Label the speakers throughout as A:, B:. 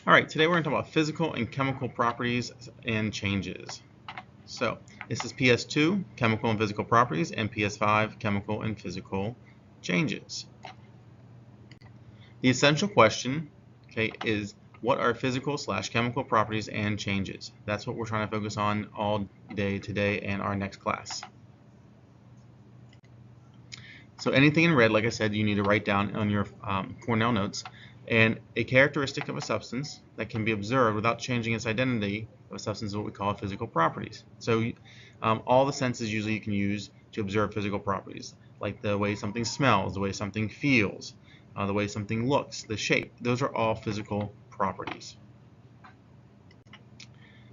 A: All right, today we're going to talk about physical and chemical properties and changes. So this is PS2, chemical and physical properties, and PS5, chemical and physical changes. The essential question, okay, is what are physical/chemical properties and changes? That's what we're trying to focus on all day today and our next class. So anything in red, like I said, you need to write down on your Cornell notes. And a characteristic of a substance that can be observed without changing its identity of a substance is what we call physical properties. So all the senses usually you can use to observe physical properties, like the way something smells, the way something feels, the way something looks, the shape. Those are all physical properties.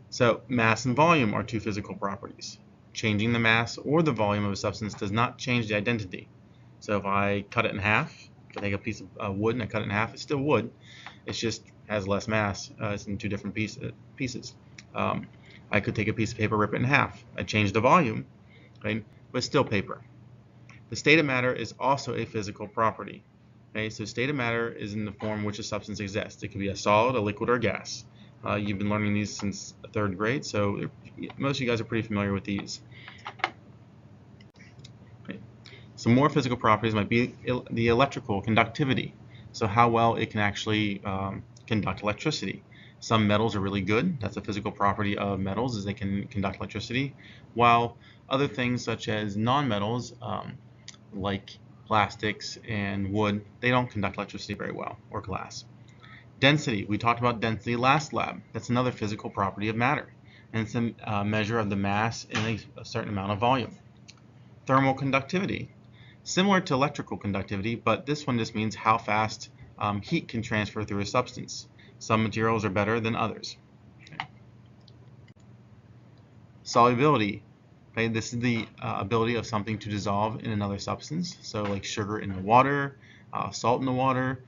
A: So mass and volume are two physical properties. Changing the mass or the volume of a substance does not change the identity. So if I cut it in half, if I take a piece of wood and I cut it in half, it's still wood. It just has less mass. It's in two different pieces. I could take a piece of paper, rip it in half. I change the volume, right? But it's still paper. The state of matter is also a physical property. Okay? So state of matter is in the form in which a substance exists. It could be a solid, a liquid, or a gas. You've been learning these since 3rd grade, so most of you guys are pretty familiar with these. Some more physical properties might be the electrical conductivity, so how well it can actually conduct electricity. Some metals are really good. That's a physical property of metals, is they can conduct electricity, while other things such as non-metals like plastics and wood, they don't conduct electricity very well, or glass. Density, we talked about density last lab. That's another physical property of matter, and it's a measure of the mass in a certain amount of volume. Thermal conductivity, similar to electrical conductivity, but this one just means how fast heat can transfer through a substance. Some materials are better than others. Okay. Solubility, okay, this is the ability of something to dissolve in another substance. So like sugar in the water, salt in the water.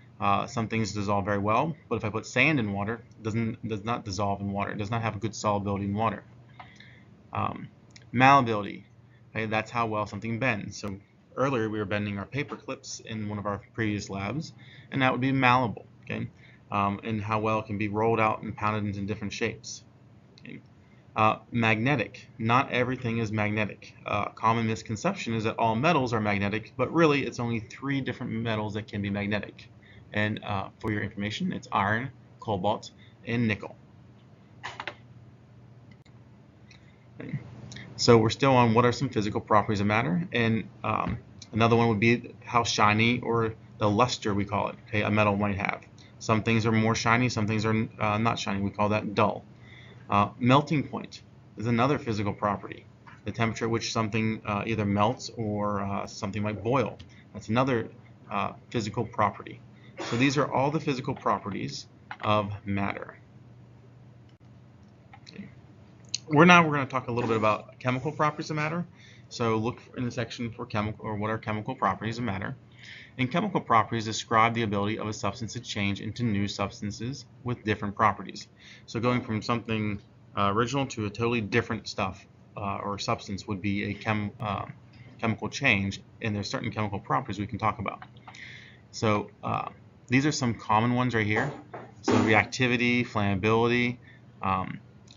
A: Some things dissolve very well, but if I put sand in water, it does not dissolve in water. It does not have a good solubility in water. Malleability, okay, that's how well something bends. So earlier we were bending our paper clips in one of our previous labs, and that would be malleable, okay, and how well it can be rolled out and pounded into different shapes. Okay. Magnetic, not everything is magnetic. Common misconception is that all metals are magnetic, but really it's only 3 different metals that can be magnetic. And for your information, it's iron, cobalt, and nickel. Okay. So we're still on what are some physical properties of matter, and another one would be how shiny, or the luster we call it, okay, a metal might have. Some things are more shiny, some things are not shiny. We call that dull. Melting point is another physical property. The temperature at which something either melts or something might boil. That's another physical property. So these are all the physical properties of matter. Okay. We're going to talk a little bit about chemical properties of matter. So look in the section for chemical, or what are chemical properties of matter. And chemical properties describe the ability of a substance to change into new substances with different properties. So going from something original to a totally different stuff or substance would be a chemical change, and there's certain chemical properties we can talk about. So these are some common ones right here. So reactivity, flammability,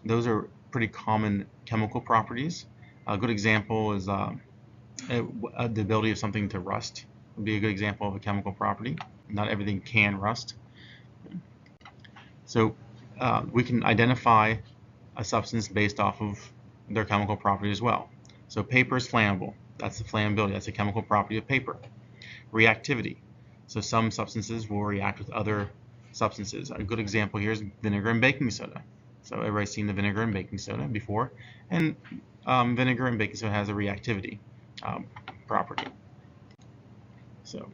A: those are pretty common chemical properties. A good example is the ability of something to rust would be a good example of a chemical property. Not everything can rust. So we can identify a substance based off of their chemical property as well. So paper is flammable. That's the flammability. That's a chemical property of paper. Reactivity. So some substances will react with other substances. A good example here is vinegar and baking soda. So everybody's seen the vinegar and baking soda before, and vinegar and baking soda has a reactivity property. So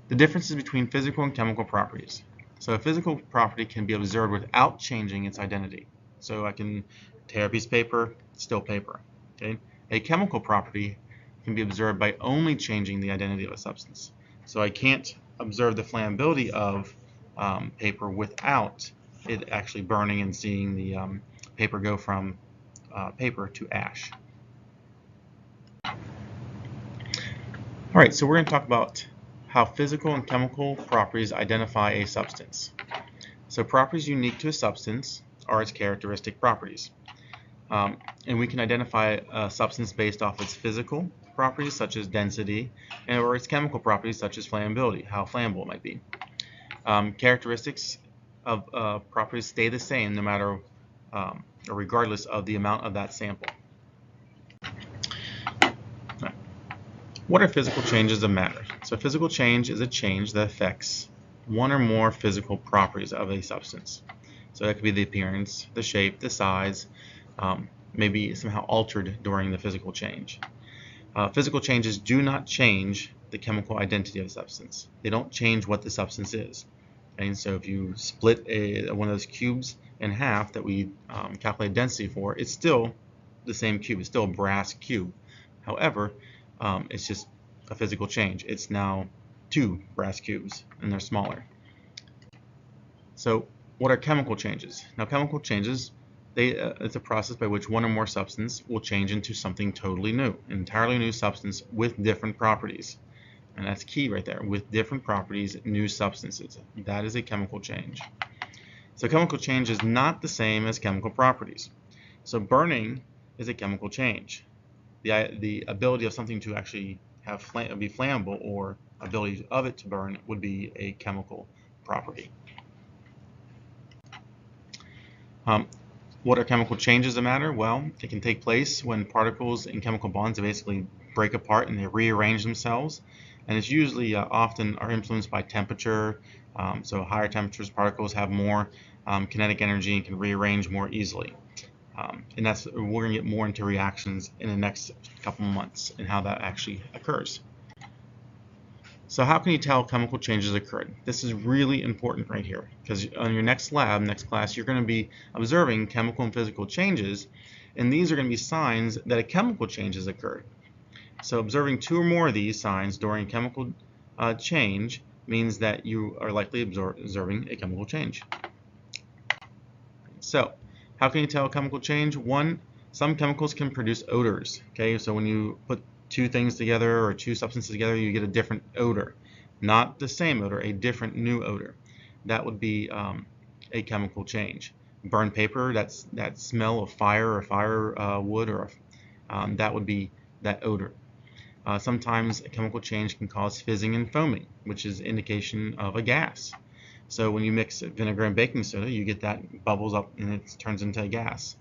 A: the differences between physical and chemical properties. So a physical property can be observed without changing its identity. So I can tear a piece of paper, still paper. Okay? A chemical property can be observed by only changing the identity of a substance. So I can't observe the flammability of paper without it actually burning and seeing the paper go from paper to ash. All right, so we're going to talk about how physical and chemical properties identify a substance. So properties unique to a substance are its characteristic properties. And we can identify a substance based off its physical properties, such as density, or its chemical properties, such as flammability, how flammable it might be. Characteristics of properties stay the same no matter or regardless of the amount of that sample. What are physical changes of matter? So physical change is a change that affects one or more physical properties of a substance. So that could be the appearance, the shape, the size, maybe somehow altered during the physical change. Physical changes do not change the chemical identity of a substance. They don't change what the substance is. And so if you split one of those cubes in half that we calculate density for, it's still the same cube. It's still a brass cube. However, it's just a physical change. It's now 2 brass cubes, and they're smaller. So what are chemical changes? Now chemical changes, it's a process by which one or more substance will change into something totally new, an entirely new substance with different properties. And that's key right there, with different properties, new substances. That is a chemical change. So chemical change is not the same as chemical properties. So burning is a chemical change. The ability of something to actually be flammable, or ability of it to burn, would be a chemical property. What are chemical changes of matter? Well, it can take place when particles in chemical bonds basically break apart and they rearrange themselves, and it's usually often are influenced by temperature. So higher temperatures, particles have more kinetic energy and can rearrange more easily. And we're going to get more into reactions in the next couple of months and how that actually occurs. So how can you tell chemical changes occurred? This is really important right here, because on your next class, you're going to be observing chemical and physical changes, and these are going to be signs that a chemical change has occurred. So observing 2 or more of these signs during chemical change means that you are likely observing a chemical change. So how can you tell a chemical change? One, some chemicals can produce odors. Okay, so when you put 2 things together or 2 substances together, you get a different odor. Not the same odor, a different new odor. That would be a chemical change. Burned paper, that smell of fire or firewood, or that would be that odor. Sometimes a chemical change can cause fizzing and foaming, which is indication of a gas. So when you mix vinegar and baking soda, you get that bubbles up and it turns into a gas.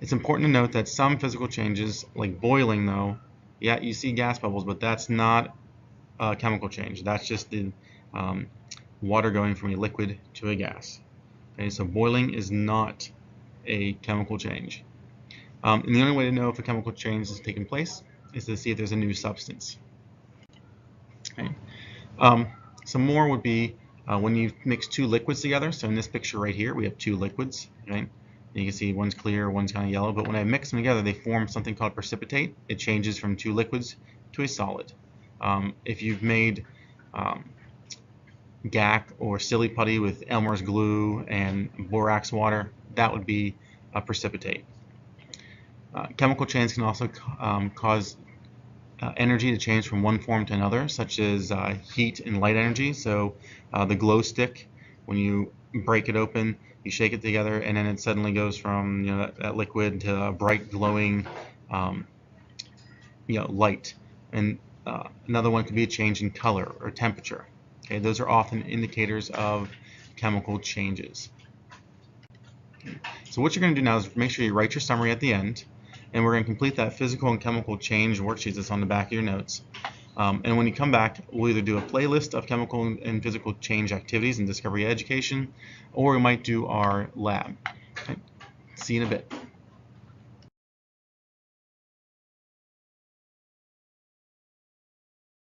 A: It's important to note that some physical changes, like boiling, though, yeah, you see gas bubbles, but that's not a chemical change. That's just the water going from a liquid to a gas. Okay, so boiling is not a chemical change. And the only way to know if a chemical change is taking place is to see if there's a new substance. Okay. Some more would be when you mix 2 liquids together. So in this picture right here, we have 2 liquids. Okay? You can see one's clear, one's kind of yellow, but when I mix them together, they form something called precipitate. It changes from 2 liquids to a solid. If you've made GAC or silly putty with Elmer's glue and borax water, that would be a precipitate. Chemical change can also cause energy to change from one form to another, such as heat and light energy. So the glow stick, when you break it open, you shake it together, and then it suddenly goes from that liquid to a bright glowing light. And another one could be a change in color or temperature. Okay, those are often indicators of chemical changes. Okay. So what you're going to do now is make sure you write your summary at the end, and we're going to complete that physical and chemical change worksheet that's on the back of your notes. And when you come back, we'll either do a playlist of chemical and physical change activities in Discovery Education, or we might do our lab. Okay. See you in a bit.